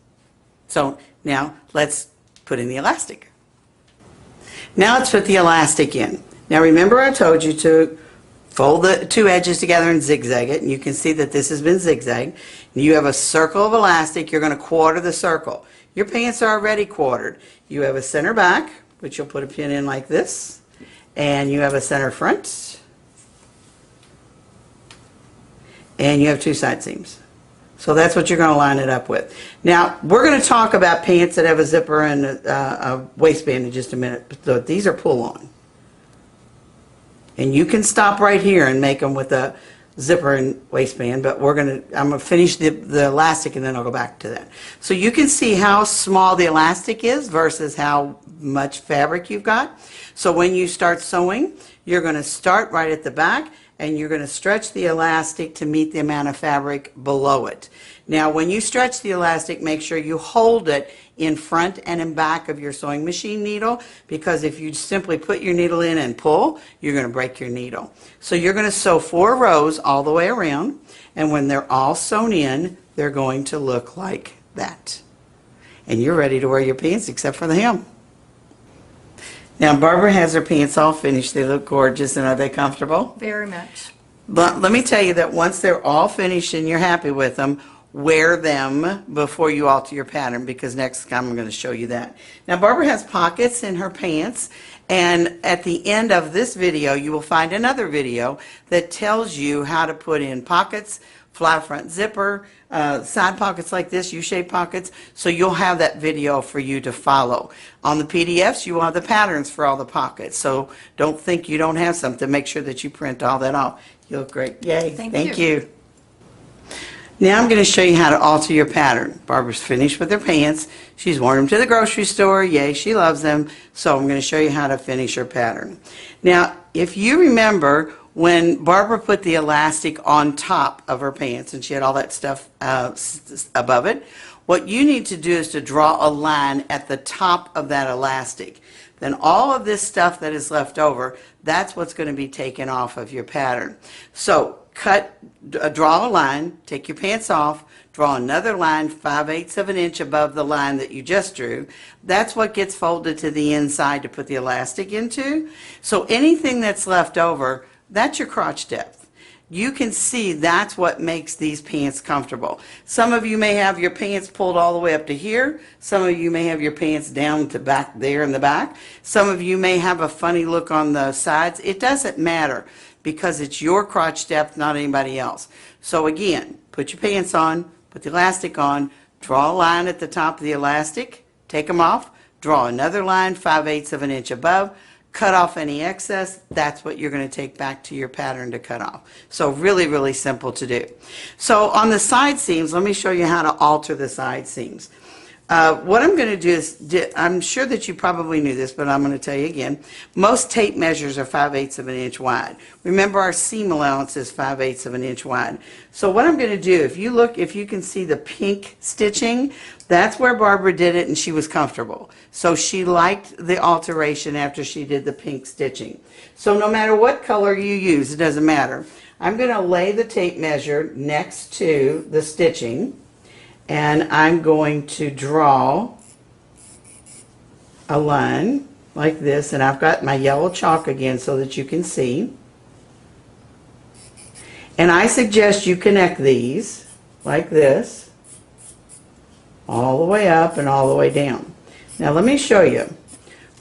So now let's put in the elastic. Now let's put the elastic in. Now remember I told you to fold the two edges together and zigzag it, and you can see that this has been zigzagged. You have a circle of elastic. You're going to quarter the circle. Your pants are already quartered. You have a center back, which you'll put a pin in like this, and you have a center front, and you have two side seams. So that's what you're going to line it up with. Now we're going to talk about pants that have a zipper and a waistband in just a minute. So these are pull-on. And you can stop right here and make them with a zipper and waistband, but I'm going to finish the elastic and then I'll go back to that. So you can see how small the elastic is versus how much fabric you've got. So when you start sewing, you're going to start right at the back and you're going to stretch the elastic to meet the amount of fabric below it. Now when you stretch the elastic, make sure you hold it in front and in back of your sewing machine needle, because if you simply put your needle in and pull, you're going to break your needle. So you're going to sew 4 rows all the way around, and when they're all sewn in, they're going to look like that. And you're ready to wear your pants except for the hem. Now Barbara has her pants all finished. They look gorgeous, and are they comfortable? Very much. But let me tell you that once they're all finished and you're happy with them, wear them before you alter your pattern, because next time I'm going to show you that. Now Barbara has pockets in her pants, and at the end of this video you will find another video that tells you how to put in pockets, flat front zipper, side pockets like this, U-shaped pockets. So you'll have that video for you to follow. On the PDFs you will have the patterns for all the pockets, so don't think you don't have something. Make sure that you print all that off. You look great. Yay. Thank you. Now I'm going to show you how to alter your pattern. Barbara's finished with her pants. She's worn them to the grocery store. Yay, she loves them. So I'm going to show you how to finish her pattern. Now, if you remember when Barbara put the elastic on top of her pants and she had all that stuff above it, what you need to do is to draw a line at the top of that elastic. Then all of this stuff that is left over, that's what's going to be taken off of your pattern. So draw a line, take your pants off, draw another line 5/8 of an inch above the line that you just drew. That's what gets folded to the inside to put the elastic into. So anything that's left over, that's your crotch depth. You can see that's what makes these pants comfortable. Some of you may have your pants pulled all the way up to here. Some of you may have your pants down to back there in the back. Some of you may have a funny look on the sides. It doesn't matter because it's your crotch depth, not anybody else. So again, put your pants on, put the elastic on, draw a line at the top of the elastic, take them off, draw another line 5/8 of an inch above, cut off any excess. That's what you're going to take back to your pattern to cut off. So really, really simple to do. So on the side seams, let me show you how to alter the side seams. What I'm going to do is, I'm sure that you probably knew this, but I'm going to tell you again. Most tape measures are 5/8 of an inch wide. Remember, our seam allowance is 5/8 of an inch wide. So what I'm going to do, if you can see the pink stitching, that's where Barbara did it and she was comfortable. So she liked the alteration after she did the pink stitching. So no matter what color you use, it doesn't matter. I'm going to lay the tape measure next to the stitching, and I'm going to draw a line like this, and I've got my yellow chalk again so that you can see. And I suggest you connect these like this, all the way up and all the way down. Now let me show you.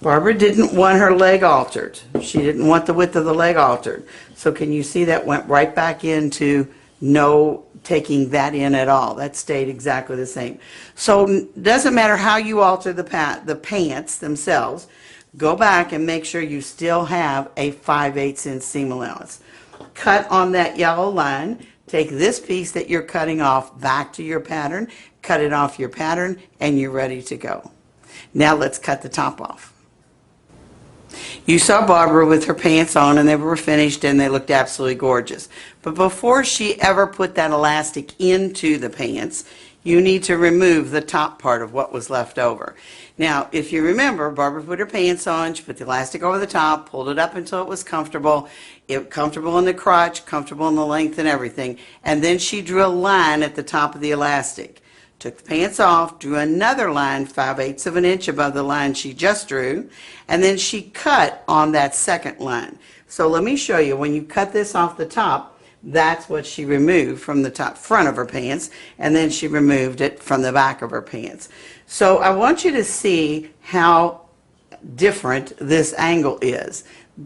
Barbara didn't want her leg altered. She didn't want the width of the leg altered. So can you see that went right back into no taking that in at all? That stayed exactly the same. So it doesn't matter how you alter the pants themselves. Go back and make sure you still have a 5/8 inch seam allowance. Cut on that yellow line. Take this piece that you're cutting off back to your pattern, cut it off your pattern, and you're ready to go. Now let's cut the top off. You saw Barbara with her pants on and they were finished and they looked absolutely gorgeous. But before she ever put that elastic into the pants, you need to remove the top part of what was left over. Now, if you remember, Barbara put her pants on, she put the elastic over the top, pulled it up until it was comfortable, comfortable in the crotch, comfortable in the length and everything, and then she drew a line at the top of the elastic. Took the pants off, drew another line 5/8 of an inch above the line she just drew, and then she cut on that second line. So let me show you, when you cut this off the top, that's what she removed from the top front of her pants, and then she removed it from the back of her pants. So I want you to see how different this angle is.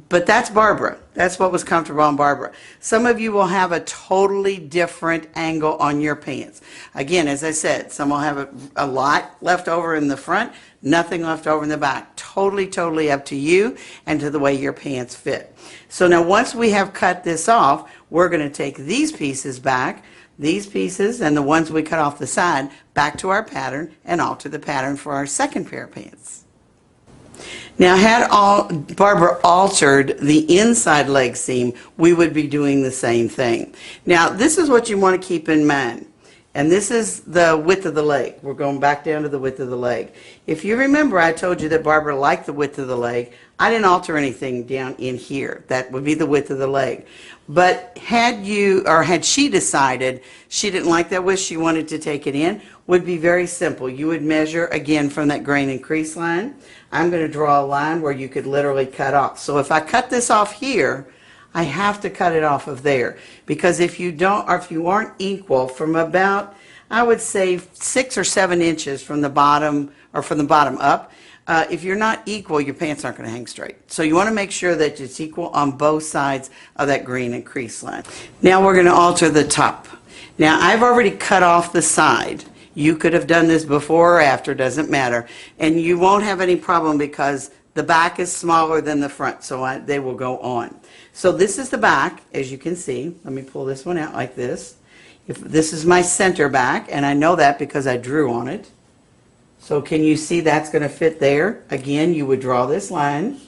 But that's Barbara. That's what was comfortable on Barbara. Some of you will have a totally different angle on your pants. Again, as I said, some will have a lot left over in the front, nothing left over in the back. Totally, totally up to you and to the way your pants fit. So now once we have cut this off, we're going to take these pieces back, these pieces and the ones we cut off the side, back to our pattern and alter the pattern for our second pair of pants. Now, had Barbara altered the inside leg seam, we would be doing the same thing. Now, this is what you want to keep in mind. And this is the width of the leg. We're going back down to the width of the leg. If you remember, I told you that Barbara liked the width of the leg. I didn't alter anything down in here. That would be the width of the leg. But had she decided she didn't like that width, she wanted to take it in, would be very simple. You would measure, again, from that grain and crease line. I'm going to draw a line where you could literally cut off. So if I cut this off here, I have to cut it off of there, because if you don't, or if you aren't equal from about, I would say 6 or 7 inches from the bottom, or from the bottom up, if you're not equal, your pants aren't going to hang straight. So you want to make sure that it's equal on both sides of that green and crease line. Now we're going to alter the top. Now I've already cut off the side. You could have done this before or after, doesn't matter. And you won't have any problem because the back is smaller than the front, so they will go on. So this is the back, as you can see. Let me pull this one out like this. This is my center back, and I know that because I drew on it. So can you see that's going to fit there? Again, you would draw this line,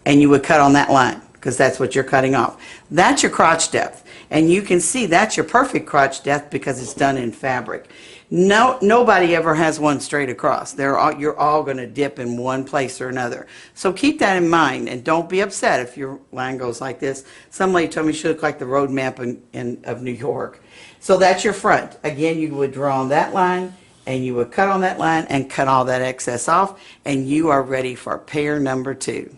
and you would cut on that line. because that's what you're cutting off. That's your crotch depth. And you can see that's your perfect crotch depth because it's done in fabric. No, nobody ever has one straight across. You're all going to dip in one place or another. So keep that in mind, and don't be upset if your line goes like this. Some lady told me she looked like the road map of New York. So that's your front. Again, you would draw on that line, and you would cut on that line and cut all that excess off, and you are ready for pair number 2.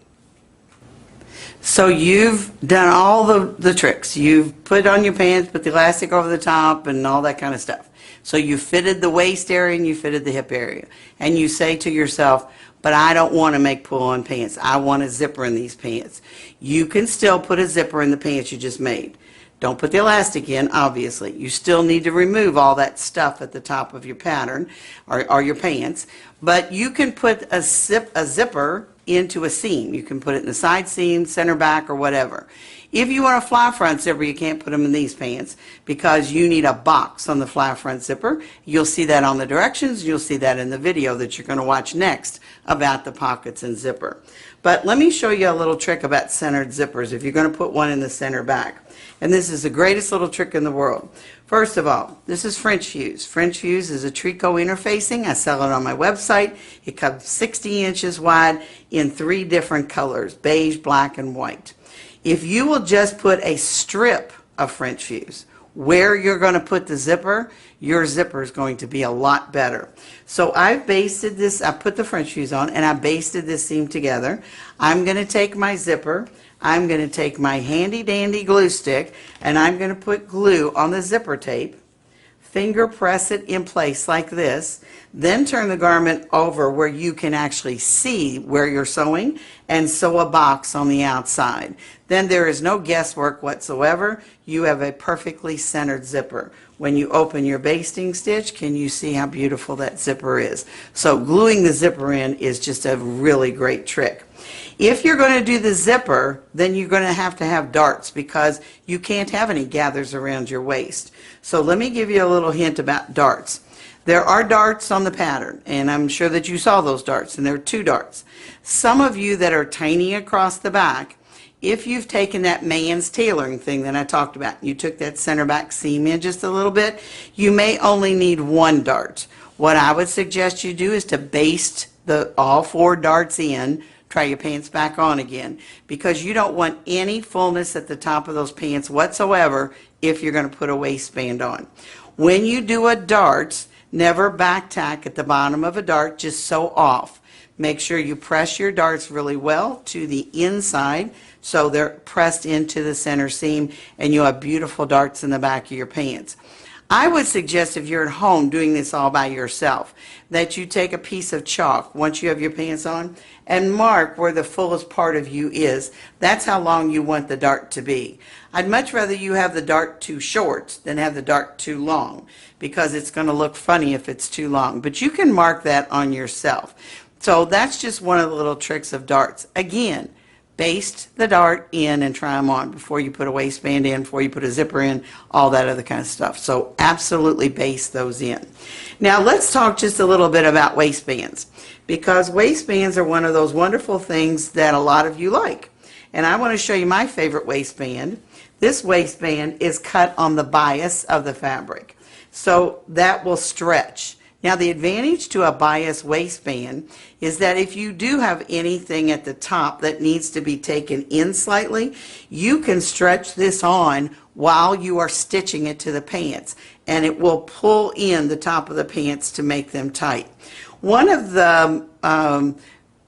So you've done all the tricks. You've put on your pants, put the elastic over the top, and all that kind of stuff. So you fitted the waist area and you fitted the hip area. And you say to yourself, but I don't want to make pull-on pants. I want a zipper in these pants. You can still put a zipper in the pants you just made. Don't put the elastic in, obviously. You still need to remove all that stuff at the top of your pattern or your pants. But you can put a zipper into a seam. You can put it in the side seam, center back, or whatever. If you want a fly front zipper, you can't put them in these pants because you need a box on the fly front zipper. You'll see that on the directions. You'll see that in the video that you're going to watch next about the pockets and zipper. But let me show you a little trick about centered zippers if you're going to put one in the center back. And this is the greatest little trick in the world. First of all, this is French fuse. French fuse is a tricot interfacing. I sell it on my website. It comes 60 inches wide in 3 different colors, beige, black, and white. If you will just put a strip of French fuse where you're going to put the zipper, your zipper is going to be a lot better. So I've basted this, I put the French fuse on and I basted this seam together. I'm going to take my zipper, I'm going to take my handy dandy glue stick, and I'm going to put glue on the zipper tape, finger press it in place like this, then turn the garment over where you can actually see where you're sewing and sew a box on the outside. Then there is no guesswork whatsoever. You have a perfectly centered zipper. When you open your basting stitch, can you see how beautiful that zipper is? So gluing the zipper in is just a really great trick. If you're going to do the zipper, then you're going to have darts because you can't have any gathers around your waist. So let me give you a little hint about darts. There are darts on the pattern, and I'm sure that you saw those darts, and there are 2 darts. Some of you that are tiny across the back, if you've taken that man's tailoring thing that I talked about, you took that center back seam in just a little bit, you may only need 1 dart. What I would suggest you do is to baste all 4 darts in. Try your pants back on again, because you don't want any fullness at the top of those pants whatsoever if you're going to put a waistband on. When you do a dart, never back tack at the bottom of a dart, just sew off. Make sure you press your darts really well to the inside so they're pressed into the center seam and you have beautiful darts in the back of your pants. I would suggest if you're at home doing this all by yourself that you take a piece of chalk once you have your pants on and mark where the fullest part of you is. That's how long you want the dart to be. I'd much rather you have the dart too short than have the dart too long because it's going to look funny if it's too long. But you can mark that on yourself. So that's just one of the little tricks of darts. Again, baste the dart in and try them on before you put a waistband in, before you put a zipper in, all that other kind of stuff. So absolutely baste those in. Now let's talk just a little bit about waistbands, because waistbands are one of those wonderful things that a lot of you like. And I want to show you my favorite waistband. This waistband is cut on the bias of the fabric, so that will stretch. Now the advantage to a bias waistband is that if you do have anything at the top that needs to be taken in slightly, you can stretch this on while you are stitching it to the pants, and it will pull in the top of the pants to make them tight. One of the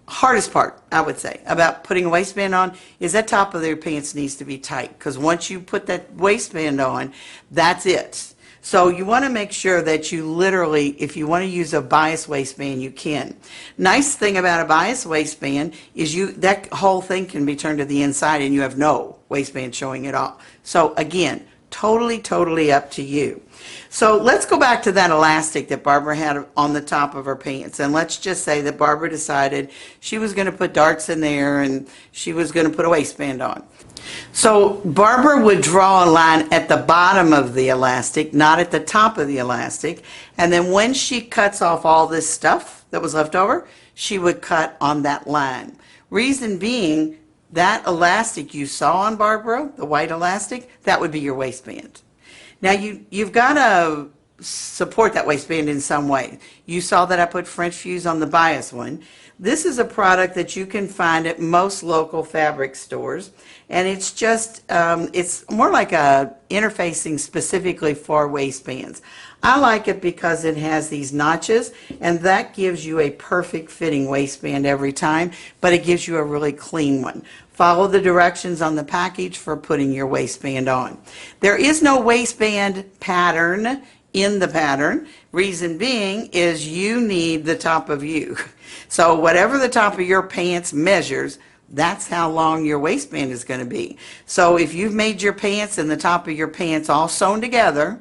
hardest part, I would say, about putting a waistband on is that top of your pants needs to be tight, because once you put that waistband on, that's it. So you want to make sure that you literally, if you want to use a bias waistband, you can. Nice thing about a bias waistband is that whole thing can be turned to the inside and you have no waistband showing at all. So again, totally up to you. So let's go back to that elastic that Barbara had on the top of her pants, and let's just say that Barbara decided she was going to put darts in there and she was going to put a waistband on. So Barbara would draw a line at the bottom of the elastic, not at the top of the elastic, and then when she cuts off all this stuff that was left over, she would cut on that line. Reason being, that elastic you saw on Barbara, the white elastic, that would be your waistband. Now you've got to support that waistband in some way. You saw that I put French fuse on the bias one. This is a product that you can find at most local fabric stores, and it's just, it's more like a interfacing specifically for waistbands. I like it because it has these notches, and that gives you a perfect fitting waistband every time, but it gives you a really clean one. Follow the directions on the package for putting your waistband on. There is no waistband pattern in the pattern. Reason being is you need the top of you. So whatever the top of your pants measures, that's how long your waistband is going to be. So if you've made your pants and the top of your pants all sewn together,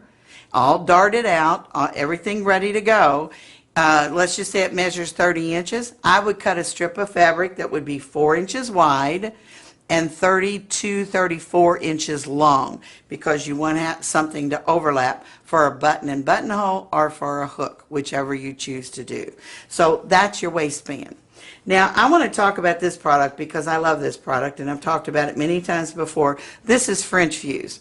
all darted out, everything ready to go, let's just say it measures 30 inches, I would cut a strip of fabric that would be 4 inches wide and 32, 34 inches long, because you want to have something to overlap for a button and buttonhole or for a hook, whichever you choose to do. So that's your waistband. Now I want to talk about this product because I love this product and I've talked about it many times before. This is French fuse.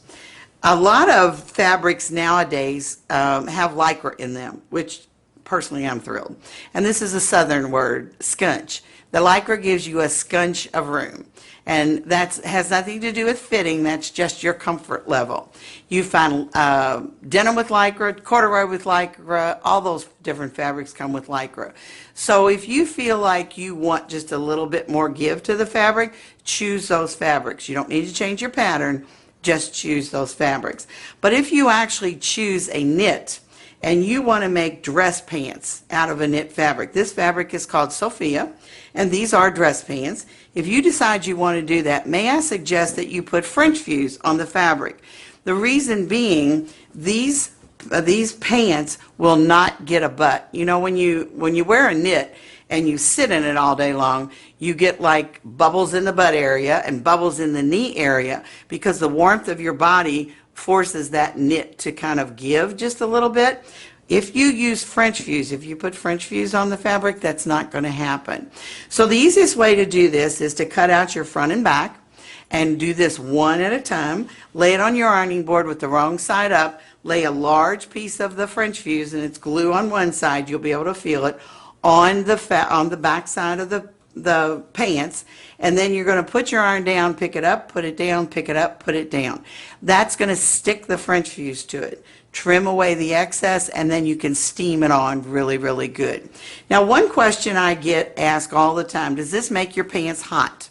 A lot of fabrics nowadays have Lycra in them, which personally I'm thrilled. And this is a southern word, scunch. The Lycra gives you a scunch of room. And that has nothing to do with fitting, that's just your comfort level. You find denim with Lycra, corduroy with Lycra, all those different fabrics come with Lycra. So if you feel like you want just a little bit more give to the fabric, choose those fabrics. You don't need to change your pattern, just choose those fabrics. But if you actually choose a knit, and you want to make dress pants out of a knit fabric. This fabric is called Sophia, and these are dress pants. If you decide you want to do that, may I suggest that you put French fuse on the fabric? The reason being, these pants will not get a butt. You know, when you wear a knit and you sit in it all day long, you get like bubbles in the butt area and bubbles in the knee area because the warmth of your body forces that knit to kind of give just a little bit. If you use French fuse, if you put French fuse on the fabric, that's not going to happen. So the easiest way to do this is to cut out your front and back and do this one at a time. Lay it on your ironing board with the wrong side up. Lay a large piece of the French fuse, and it's glue on one side. You'll be able to feel it on the back side of the pants, and then you're going to put your iron down, pick it up, put it down, pick it up, put it down. That's going to stick the French fuse to it. Trim away the excess, and then you can steam it on really, really good. Now, one question I get asked all the time, does this make your pants hot?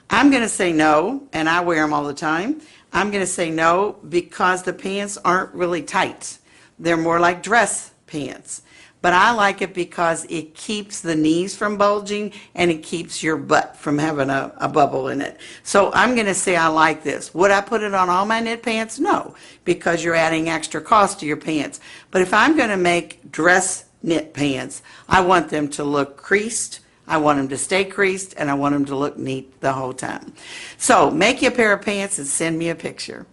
I'm going to say no, and I wear them all the time. I'm going to say no because the pants aren't really tight. They're more like dress pants. But I like it because it keeps the knees from bulging and it keeps your butt from having a bubble in it. So I'm going to say I like this. Would I put it on all my knit pants? No, because you're adding extra cost to your pants. But if I'm going to make dress knit pants, I want them to look creased, I want them to stay creased, and I want them to look neat the whole time. So make you a pair of pants and send me a picture.